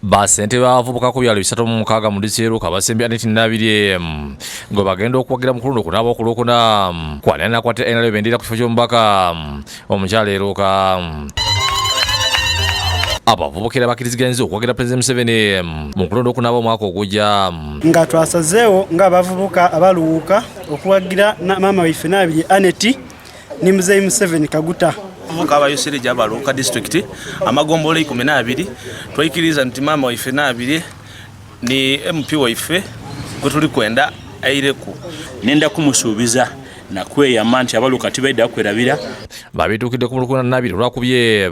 Basente bavubuka ku byalo 36 mu Diseeruka basembya Anet Nabirye ngo bagenda okwagira mukulundo kunaba okulokuna kwanana kwate NRM bendera ku kifo ky'omubaka omukyala eruka abavubukira bakiriziganyiza okwagira President Museveni mu kulonda okunaba omwaka ogujja nga twasazeewo nga abavubuka abaluwuka okwagira maama waife Nabirye Anet ni Muzeeyi Museveni Kaguta abavubuka abayosere gy'abaluuka district amagombola 12 twayikiriza nti maama waife Nabirye ni MP waife gwe tuli kwenda aireku nenda kumusuubiza nakweyama nti abaluuka tibaidde akwerabira babituukidde ku mulukuna Nabirye olwakubye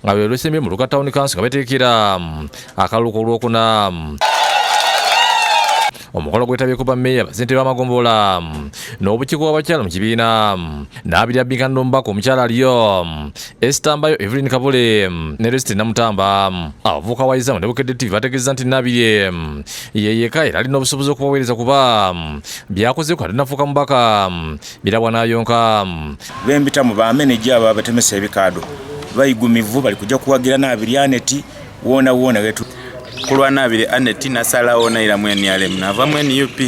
nga beolwesembye mu Luka Town Council nga beteekera akaluuka olwokuna omukolo gwetabye kuba meya basente b'amagombola n'obukiiko bw'abakyala mu kibiina Nabirye abinkana n'omubaka omukyala aliyo Esitambayo Evelyn Kabule ne Resiti Namutamba abavubuka wayiza mu Nebukedde TV bategeeza nti Nabirye yeyeka era alina obusobozi okubaweereza kuba byakoze ku atinafuuka mubaka birabwa n'ayonka bembita mu bameneja abo abatemesa ebikaado bayigumivu bali kujja kuwagira Nabirye Anet wona wetu kulwa Nabirye Anet nasalawo naira mwene yalemu nava mwene UP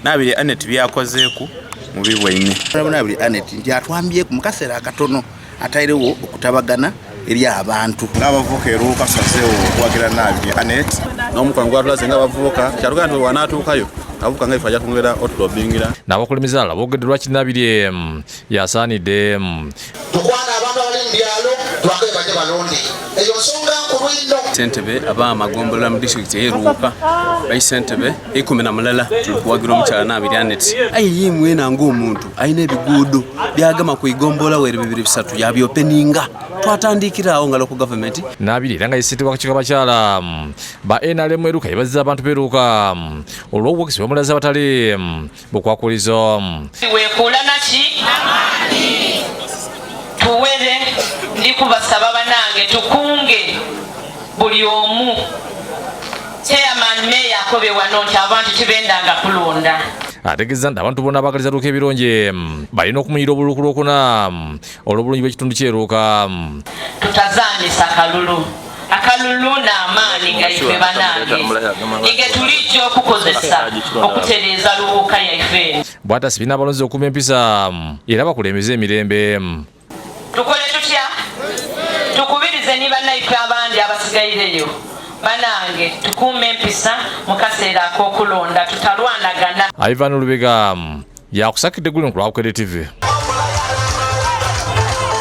Nabirye Anet byakozeeku mu bibwine Nabirye Anet nti atwambye mu kaseera akatono atairewo okutabagana eri abantu n'abavubuka eruuka sazeewo okwagira Nabirye Anet n'omukwano gwatulaze nga abavubuka kyatugaa nti wanaatuukayo abavubuka nga ife ajja twongera otulobingira n'abakulembeze abalala boogedde lwaki Nabirye yasaanidde tukwana abantu abali mu byalo twagale bajje balonde eyo nsonga nkulu nnyo Ssentebe aba amagombola mu district y'Eruuka bayi ssentebe 10 tuli kuwagira omukyala Nabirye Anet ayi mwena ng'omuntu ayina ebiguudo byagama ku igombola weri 2-3 yabyopeninga twatandikirawo nga local government Nabirye era nga yesitibwa ku kikabakyala ba NRM Eruuka yebazza abantu b'Eruuka olw'obwokisi bwemulaza abatali bukwakulizo weekula naki tuwere ndi kubasaba banange tukunge buli omu chairman meya akobe wano nti abantu tibendanga kulonda ategeeza nti abantu bonna abagaliza Luuka ebirungi balina okumuyira obululu lwokuna olw'obulungi bw'ekitundu ky'Eruuka tutazaanyisa akalulu n'amaanyi gaife banange ige tulijja okukozesa okutereeza Luuka yaife bw'ata sibiina abalonzi okuuma empisa era bakulembeze emirembe tukole tutya tukubirize ni bannaife abandi abasigaireyo banange tukuume empisa mu kaseera ak'okulonda tutalwanagana Ivan Lubega yakusakidde guli mu Bukedde TV.